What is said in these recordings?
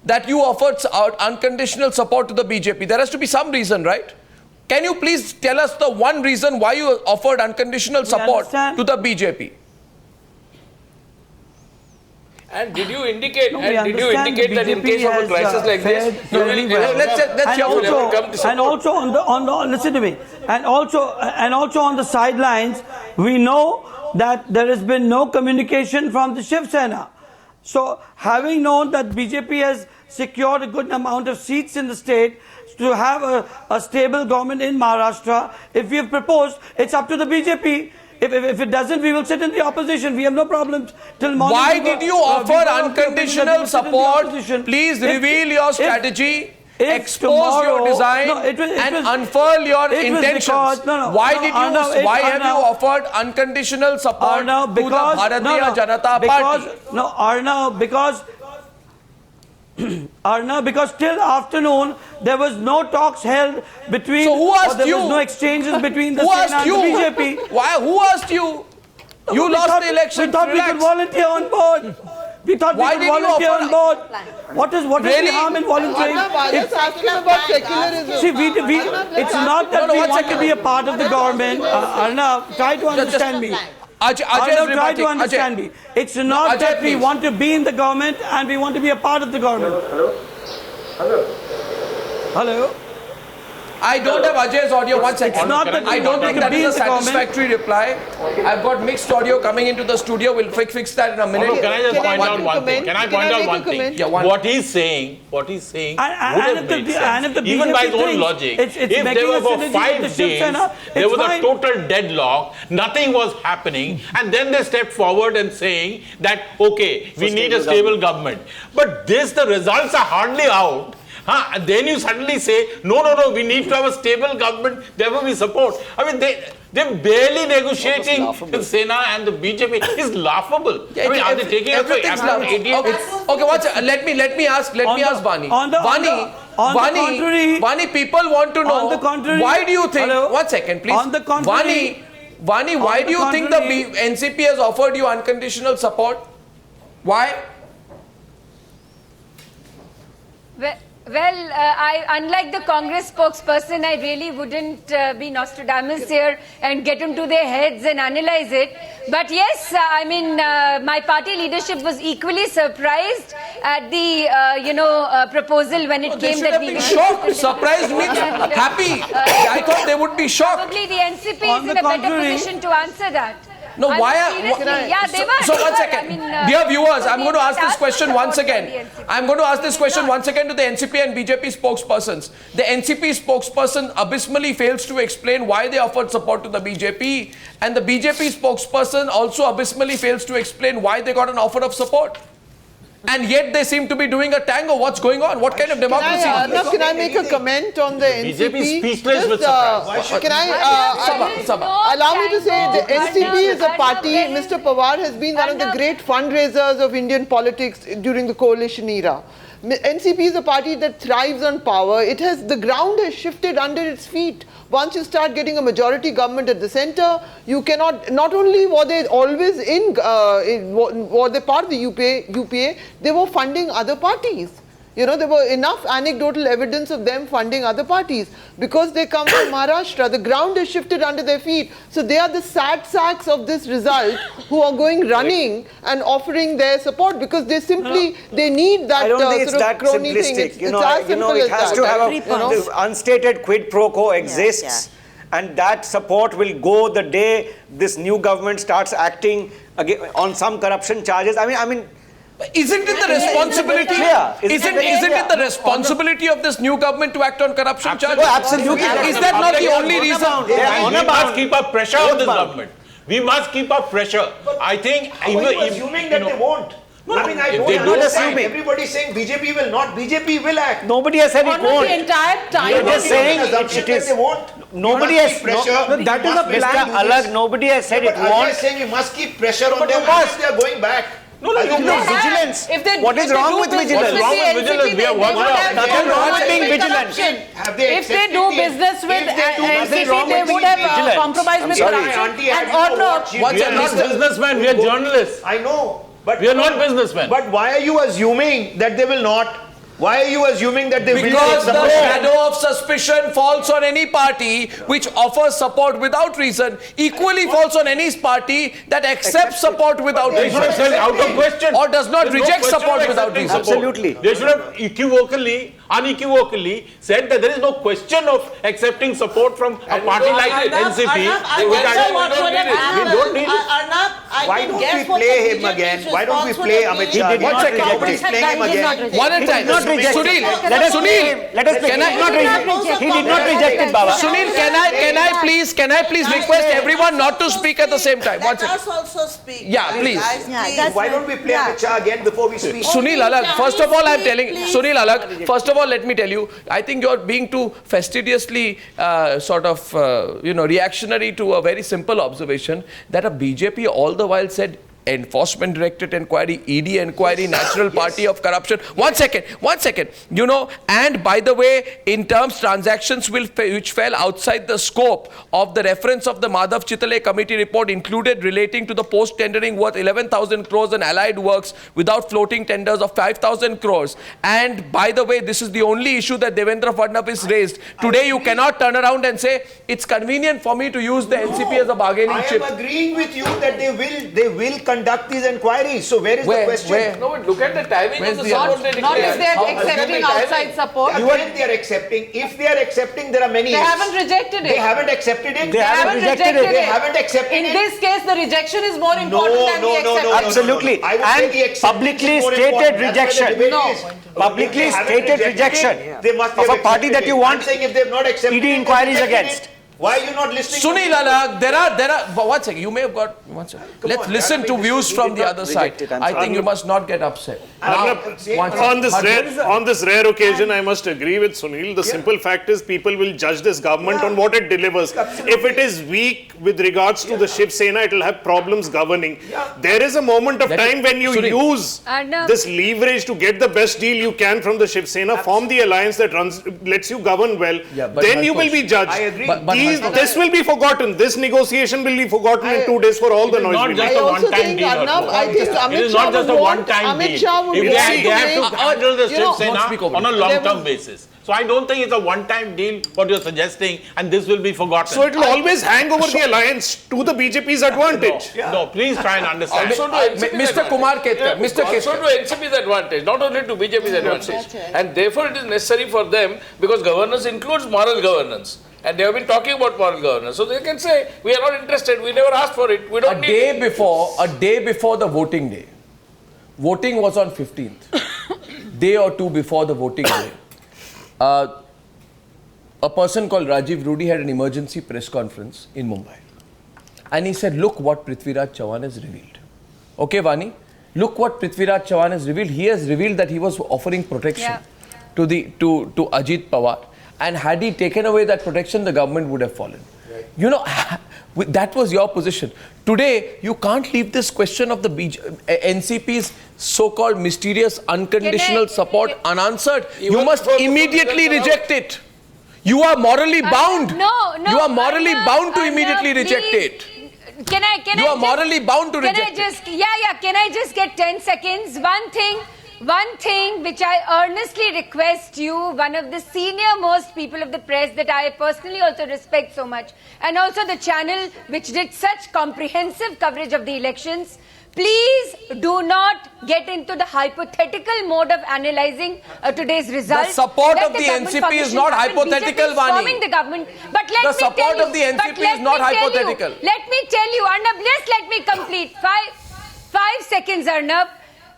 that you offered unconditional support to the BJP? There has to be some reason, right? Can you please tell us the one reason why you offered unconditional support to the BJP? And did you indicate? That in case of a crisis like this, you will? Let's and also on the listen to me. And also on the sidelines, we know that there has been no communication from the Shiv Sena. So, having known that BJP has secured a good amount of seats in the state to have a stable government in Maharashtra, if we have proposed, it's up to the BJP. If it doesn't, we will sit in the opposition. We have no problems till morning. Why did you offer unconditional support? Please reveal your strategy, expose your design, and unfurl your intentions. Why have you offered unconditional support to the Bharatiya Janata Party? Arnav, because till afternoon there was no talks held between. So who asked you? There was no exchanges between the Sena and the BJP. Why? Who asked you? You lost the election. We thought we could volunteer on board. We thought we could volunteer on board. What is the harm in volunteering? See, it's not that we want to be a part of the government. Arnav, try to understand me. Try to understand me. It's not that we want to be in the government and we want to be a part of the government. Hello? I don't have Ajay's audio. 1 second. It's not that I don't think that is a satisfactory reply. I've got mixed audio coming into the studio. We'll fix that in a minute. Can I just point out one thing? Can I point out one thing? Yeah, what he's saying would have made sense. Even by his own logic, if there were for 5 days, there was a total deadlock, nothing was happening, and then they stepped forward and saying that, okay, we need a stable government. But the results are hardly out. And then you suddenly say, no, we need to have a stable government, therefore we support. I mean, they're barely negotiating with Sena and the BJP. It's laughable. I mean, are they taking us for absolute idiots? Okay, let me ask Vani. Vani, people want to know, why do you think, 1 second please. Vani, why do you think the NCP has offered you unconditional support? Why? Well, unlike the Congress spokesperson, I really wouldn't be Nostradamus here and get into their heads and analyze it. But yes, I mean, my party leadership was equally surprised at the, proposal when it came that we were shocked. Surprised means happy. I thought they would be shocked. Probably the NCP is in a better position to answer that. No, they were. So 1 second. Dear viewers, I'm going to ask this question once again. I'm going to ask this question once again to the NCP and BJP spokespersons. The NCP spokesperson abysmally fails to explain why they offered support to the BJP, and the BJP spokesperson also abysmally fails to explain why they got an offer of support. And yet they seem to be doing a tango. What's going on? What kind of democracy? Can I make a comment on the NCP? BJP speechless with surprise. Can I allow me to say the NCP is a party. Mr. Pawar has been one of the great fundraisers of Indian politics during the coalition era. NCP is a party that thrives on power. The ground has shifted under its feet. Once you start getting a majority government at the center, you cannot, not only were they always were they part of the UPA, they were funding other parties. You know, there were enough anecdotal evidence of them funding other parties. Because they come from Maharashtra, the ground is shifted under their feet. So they are the sad sacks of this result who are running and offering their support because they simply, they need that sort of crony thing. It's as simple as it has to have the unstated quid pro quo exists. And that support will go the day this new government starts acting again on some corruption charges. I mean, isn't it the responsibility? Isn't it the responsibility of this new government to act on corruption charges? Oh, absolutely. Is that not the only reason? We must keep up pressure on this government. We must keep up pressure. I think. How are you assuming that they won't? I mean, I don't understand. Everybody is saying BJP will not. BJP will act. Nobody has said it won't. The entire time. You're just saying it is. They won't. Nobody has. That is a plan. Alag, nobody has said it won't. Ajay is saying we must keep pressure on them unless they are going back. No, vigilance. What is wrong with vigilance? What's wrong with vigilance? We are watching nothing wrong with being vigilant. If they do business with NCP, they would have compromised with corruption. And or not. We are not businessmen, we are journalists. I know. But we are not businessmen. But why are you assuming that they will not? Why are you assuming that they will Because take the support? shadow of suspicion falls on any party which offers support without reason, equally falls on any party that accepts support without They should have reason. said out of question. Or does not There's no reject question support of without accepting reason. support. Absolutely. They should have unequivocally said that there is no question of accepting support from a party like NCP. We don't need it. Why don't we play him again? Why don't we play Amit Shah? did not again? reject Nobody's it. playing him again. One at a time. Not reject it. Sunil, Let us play him. Let us play. Can I- He did not reject it, Baba. Sunil, can I please request everyone not to speak at the same time? One Let second. us also speak. Yeah, please. Why don't we play Amit Shah again before we speak? Sunil Alag, first of all, I'm telling Sunil Alag, first of all, let me tell you, I think you're being too fastidiously reactionary to a very simple observation that a BJP all the while said Enforcement Directorate inquiry, ED inquiry, National Party of Corruption. One second. And by the way, in terms transactions which fell outside the scope of the reference of the Madhav Chitale committee report included relating to the post-tendering worth 11,000 crores and allied works without floating tenders of 5,000 crores. And by the way, this is the only issue that Devendra Fadnavis raised. Today you cannot turn around and say, it's convenient for me to use the NCP as a bargaining chip. I am agreeing with you that they will conduct these inquiries. So where is the question? No, but look at the timing of the the support they Not if declared. they are accepting outside support. Again, they are accepting. If they are accepting, there are many. They ifs. haven't rejected it. They haven't accepted it. They haven't rejected it. They haven't accepted In it. this case, the rejection is more important than the acceptance. Absolutely. I would say And the acceptance publicly is more stated important. That's rejection. where the debate No. is. Publicly If they haven't stated rejected rejection it, they must of have a party accepted that you it. want I'm saying if they have not accepted ED it, inquiries they rejected against. it. Why are you not listening? Sunil Alag, there are. But one second, you may have got. One second. Let's listen to views from the other side. I think you must not get upset. Now, On this rare occasion, I must agree with Sunil. The simple fact is, people will judge this government on what it delivers. If it is weak with regards to the Shiv Sena, it will have problems governing. There is a moment of time when you use this leverage to get the best deal you can from the Shiv Sena, form the alliance that lets you govern well. Then you will be judged. I agree. This will be forgotten. This negotiation will be forgotten in 2 days for all the noise. Not we just make. a I also one-time think, deal. Arnab, I think It Amit is Shah not just would a want- one-time Amit deal. Shah would If want they to have make- to handle the Shiv Sena speak over on a there long-term was- basis. So I don't think it's a one-time deal what you're suggesting and this will be forgotten. So it will always hang over the alliance to the BJP's advantage. No, please try and understand. Also to NCP's Mr. Kumar Ketkar, Mr. Also Ketkar. to NCP's advantage, not only to BJP's advantage. And therefore it is necessary for them, because governance includes moral governance. And they have been talking about moral governance. So they can say, we are not interested, we never asked for it, we don't A need day it. before the voting day. Voting was on 15th. Day or two before the voting day. A person called Rajiv Rudi had an emergency press conference in Mumbai. And he said, look what Prithviraj Chavan has revealed. Okay, Vani? Look what Prithviraj Chavan has revealed. He has revealed that he was offering protection to Ajit Pawar. And had he taken away that protection, the government would have fallen. Right. You know, that was your position. Today, you can't leave this question of the NCP's so-called mysterious unconditional support unanswered. You must immediately reject it. You are morally bound. No. You are morally bound to immediately reject it. You are morally bound to reject it. Can I just get 10 seconds? One thing which I earnestly request you, one of the senior most people of the press that I personally also respect so much, and also the channel which did such comprehensive coverage of the elections, please do not get into the hypothetical mode of analyzing today's results. The support Let of the government NCP is not function happen. hypothetical, BJP is Vani. forming the government. But let The me support tell you, of the NCP is not hypothetical. Let me tell you, Arnab, just let me complete. Five seconds, Arnab.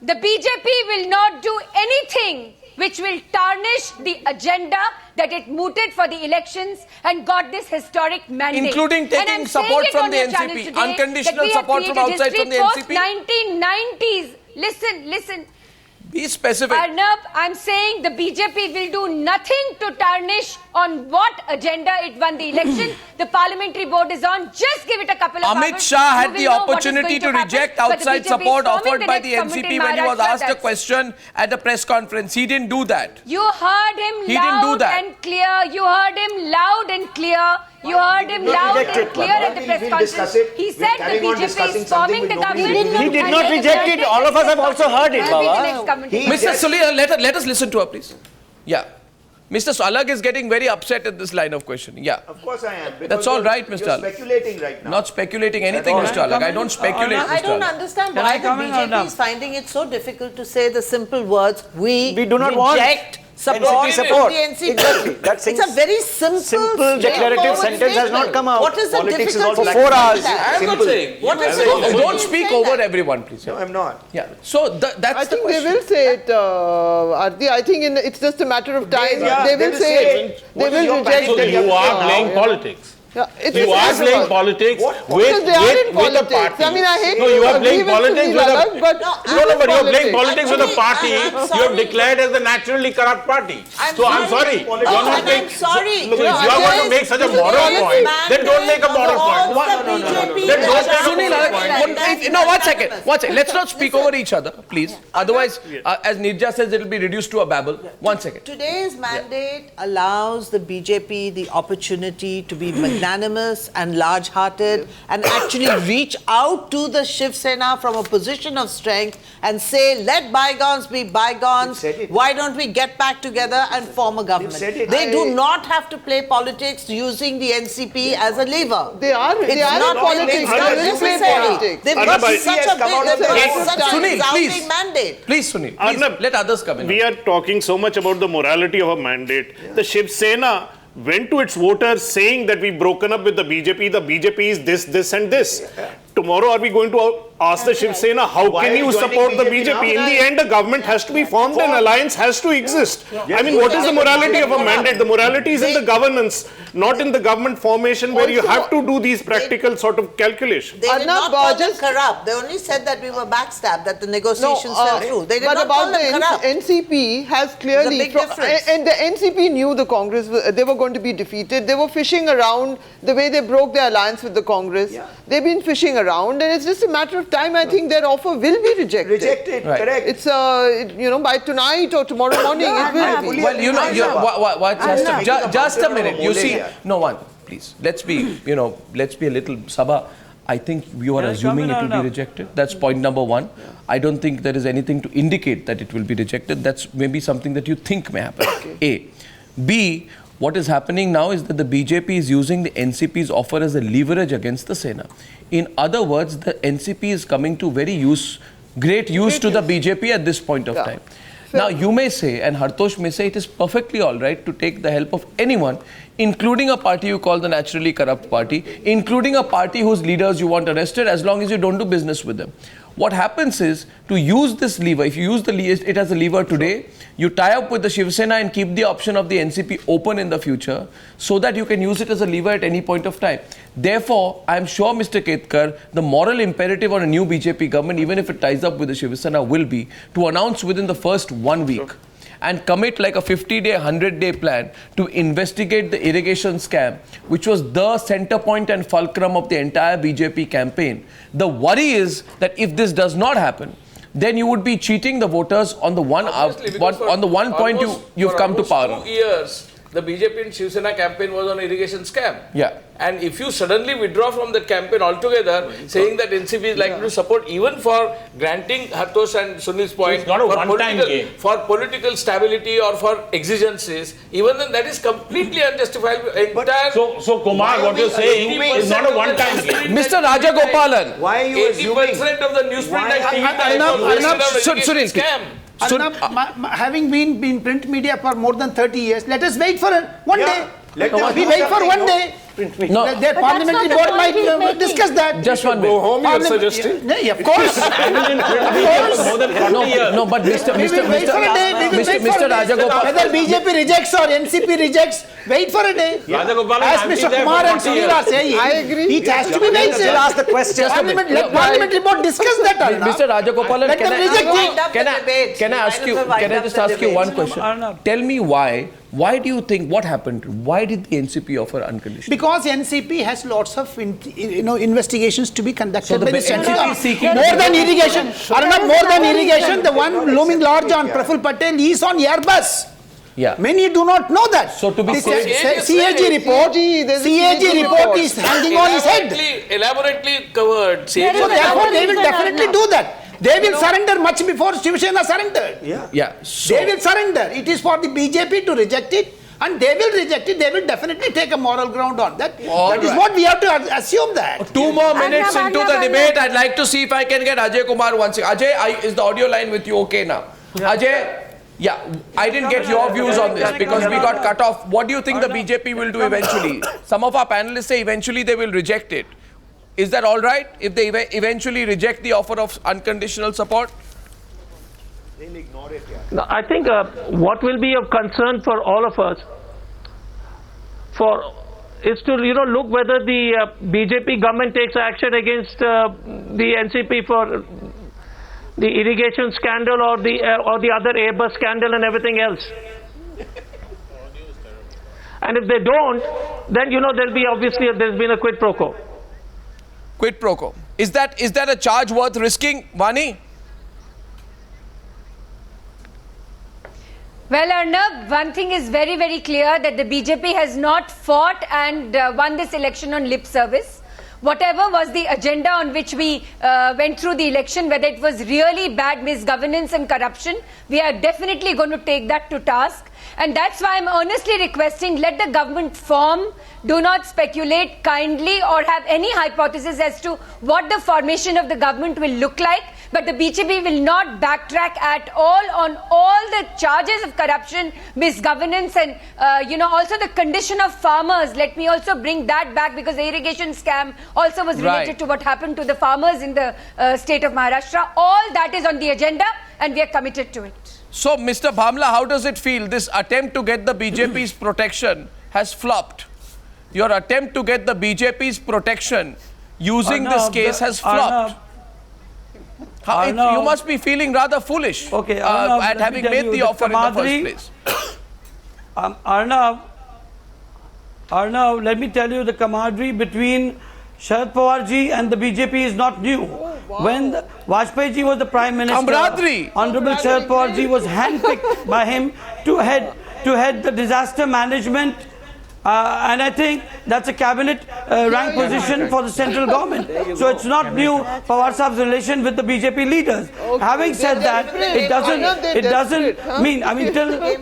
The BJP will not do anything which will tarnish the agenda that it mooted for the elections and got this historic mandate. Including taking support from the NCP, unconditional support from outside from the NCP. 1990s. Listen. Be specific. Arnab, I'm saying the BJP will do nothing to tarnish on what agenda it won the election. The parliamentary board is on. Just give it a couple of hours. Amit Shah had the opportunity to reject outside support offered by the NCP when he was asked a question at a press conference. He didn't do that. You heard him He didn't do loud that. and clear. You heard him loud and clear. You heard him loud and clear at the press conference. He said the BJP is forming the government. He did not reject it. All of us have also heard it, Baba. Mr. Sully, let us listen to her, please. Yeah. Mr. Alag is getting very upset at this line of questioning. Yeah. Of course I am. That's all right, Mr. You're Alag. speculating right now. Not speculating anything, Mr. Alag. I don't speculate, Mr. Alag. I don't understand why the BJP is finding it so difficult to say the simple words, we do not reject support support. the NCP. Exactly. That's it's a very simple declarative sentence has not come out. What is the Politics is difficulty? also for 4 hours. I am not saying. What is Don't speak over everyone, please. No, I'm not. Yeah. So that's I the think question. they will say it, Arti. I think it's just a matter of time. Yeah, they will say it. They will reject So it. you are playing politics. Yeah, it's You are possible. playing politics Because they are in with a politics. party. I mean, I hate No, to you are agree playing with politics Sunil with a... Alagh, but but you are playing politics with a party I'm you have declared as the naturally corrupt party. So I'm sorry. You are not I'm sorry. Look, if you are going to make such a moral point, then don't make a moral point. Then don't make a Sunil, moral point. no, one second. Let's not speak over each other, please. Otherwise, as Nirja says, it will be reduced to a babble. 1 second. Today's mandate allows the BJP the opportunity to be magnanimous and large-hearted and actually reach out to the Shiv Sena from a position of strength and say, let bygones be bygones. Why don't we get back together and form a government? They do not have to play politics using the NCP as a lever. They are in politics. It's not They will play necessary. politics. They've got such a Sunil, please. resounding mandate. Please, Sunil, Arnab, let others come in. We are talking so much about the morality of a mandate. The Shiv Sena went to its voters saying that we've broken up with the BJP. The BJP is this, this and this. Tomorrow, are we going to ask the Shiv Sena, how Why can are you you joining support the BJP BJP? now? In the end, a government has to be formed, an alliance has to exist. I mean, what is the morality of a mandate? The morality is in the governance, not in the government formation where you have to do these practical sort of calculations. They did Arnab, not call them just- corrupt. They only said that we were backstabbed, that the negotiations fell through. They did but not about call them the corrupt. NCP has clearly, There's a big difference. and the NCP knew the Congress, they were going to be defeated. They were fishing around the way they broke their alliance with the Congress. They've been fishing around, and it's just a matter of time. I think their offer will be rejected. Rejected, correct. It's by tonight or tomorrow morning it will be. Well, just a minute. You see, no one, please. Let's be a little Sabha. I think you are assuming it will be rejected. That's point number one. I don't think there is anything to indicate that it will be rejected. That's maybe something that you think may happen. A. B. What is happening now is that the BJP is using the NCP's offer as a leverage against the Sena. In other words, the NCP is coming to great use to the BJP at this point of time. Now, you may say, and Hartosh may say, it is perfectly all right to take the help of anyone, including a party you call the naturally corrupt party, including a party whose leaders you want arrested, as long as you don't do business with them. What happens is, to use this lever, if you use it as a lever today, you tie up with the Shiv Sena and keep the option of the NCP open in the future so that you can use it as a lever at any point of time. Therefore, I am sure, Mr. Ketkar, the moral imperative on a new BJP government, even if it ties up with the Shiv Sena, will be to announce within the first 1 week and commit like a 50-day, 100-day plan to investigate the irrigation scam, which was the center point and fulcrum of the entire BJP campaign. The worry is that if this does not happen, then you would be cheating the voters on the one point you've come to power on. 2 years, the BJP and Shiv Sena campaign was on irrigation scam. Yeah. And if you suddenly withdraw from that campaign altogether, saying that NCP is likely to support even for granting Hartosh and Sunil's point, it's not a one-time game. For political stability or for exigencies, even then that is completely unjustifiable. So Kumar, what you're saying is not a one-time game. Mr. Rajagopalan. Why are you assuming? 80% of the newsprint Sunil, scam. Having been in print media for more than 30 years, let us wait for one day. We wait for one day. No. Their parliamentary board might discuss that. Just 1 minute. Go home, you're suggesting? Yeah, of course. More than 40 years. No, but Mr. Rajagopalan. Whether BJP rejects or NCP rejects, wait for a day. Rajagopalan, As I've been Mr. there Kumar for and 40 Sunil years. are saying, I agree. It has to be waited. Just ask the question. Let parliamentary board discuss that. Mr. Rajagopalan, Let them reject it. can I just ask you one question? Tell me why do you think, what happened? Why did the NCP offer unconditional? Because NCP has lots of investigations to be conducted So the by the central NCP is seeking more the- than irrigation. Arnab, more than irrigation, the one looming large on Praful Patel is on Airbus. Yeah. Many do not know that. So to be the safe, CAG report, CAG report is hanging on his head. Elaborately covered. So therefore they will definitely do that. They will surrender much before Shiv Sena surrendered. Yeah. So, they will surrender. It is for the BJP to reject it, and they will reject it. They will definitely take a moral ground on that. That is what we have to assume that. 2 more minutes into the debate. I'd like to see if I can get Ajay Kumar once again. Ajay, is the audio line with you okay now? Ajay, yeah, I didn't get your views on this because we got cut off. What do you think the BJP will do eventually? Some of our panelists say eventually they will reject it. Is that all right if they eventually reject the offer of unconditional support? They'll ignore it, yeah. No, I think what will be of concern for all of us is to look whether the BJP government takes action against the NCP for the irrigation scandal or the other Airbus scandal and everything else. And if they don't, then there'll be there's been a quid pro quo. Quid pro quo. Is that a charge worth risking, Vani? Well, Arnab, one thing is very, very clear that the BJP has not fought and won this election on lip service. Whatever was the agenda on which we went through the election, whether it was really bad misgovernance and corruption, we are definitely going to take that to task. And that's why I'm earnestly requesting, let the government form. Do not speculate kindly or have any hypothesis as to what the formation of the government will look like. But the BJP will not backtrack at all on all the charges of corruption, misgovernance and, also the condition of farmers. Let me also bring that back because the irrigation scam also was related to what happened to the farmers in the state of Maharashtra. All that is on the agenda and we are committed to it. So, Mr. Bhamla, how does it feel? This attempt to get the BJP's protection has flopped. Your attempt to get the BJP's protection using this case has flopped. You must be feeling rather foolish at having made the offer in the first place. Arnav, let me tell you, the camaraderie between Sharad Pawar ji and the BJP is not new. When Vajpayee ji was the Prime Minister, Honorable Sharad Pawar ji was handpicked by him to head the disaster management. And I think that's a cabinet rank position for the central government. So it's not new Pawar Saab's relation with the BJP leaders. Having said that, it doesn't mean,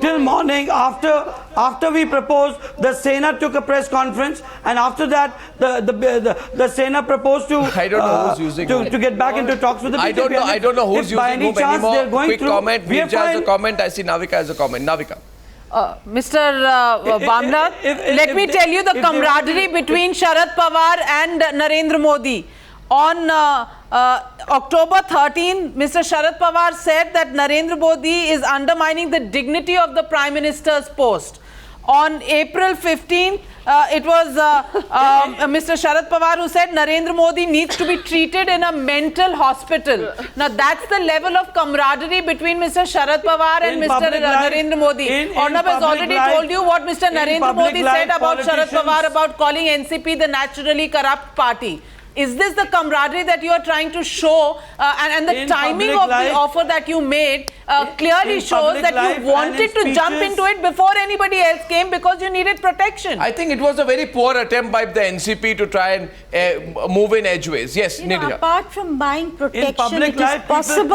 till morning after we proposed, the Sena took a press conference, and after that the Sena proposed to I don't know who's using to get back into talks with the BJP. I don't know who's using whom anymore. Quick comment. Nirja has a comment. I see Navika has a comment. Navika. Mr. Bhamla, let me tell you the camaraderie between Sharad Pawar and Narendra Modi. On October 13, Mr. Sharad Pawar said that Narendra Modi is undermining the dignity of the Prime Minister's post. On April 15, it was Mr. Sharad Pawar who said Narendra Modi needs to be treated in a mental hospital. Now that's the level of camaraderie between Mr. Sharad Pawar and Mr. Narendra Modi. Arnab has already told you what Mr. Narendra Modi said about Sharad Pawar about calling NCP the naturally corrupt party. Is this the camaraderie that you are trying to show? And the timing of the offer that you made clearly shows that you wanted to jump into it before anybody else came because you needed protection. I think it was a very poor attempt by the NCP to try and move in edgeways. Yes, Nidya. Apart from buying protection, it is possible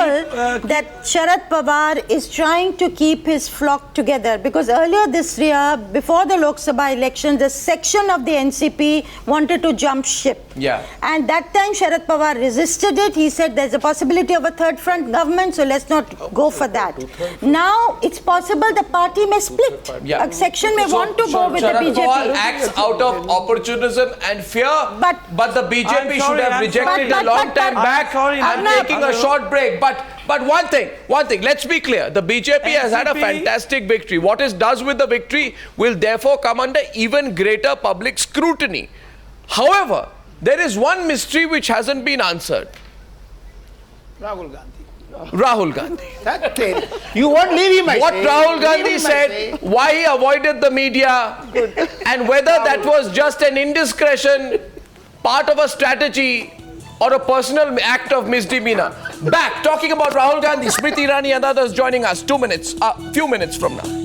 that Sharad Pawar is trying to keep his flock together, because earlier this year, before the Lok Sabha elections, a section of the NCP wanted to jump ship. Yeah. And that time Sharad Pawar resisted it. He said there's a possibility of a third front government, so let's not go for that. Now it's possible the party may split. Yeah. A section may want to go with Sharad the BJP. Pawar acts out of opportunism and fear, but the BJP should have rejected a long time back. I'm taking a short break. But one thing, let's be clear. The BJP has had a fantastic victory. What it does with the victory will therefore come under even greater public scrutiny. However, there is one mystery which hasn't been answered. Rahul Gandhi. Rahul Gandhi. You won't leave him. What Rahul Gandhi said, why he avoided the media, and whether that was just an indiscretion, part of a strategy, or a personal act of misdemeanor. Back talking about Rahul Gandhi, Smriti Irani and others joining us. 2 minutes, few minutes from now.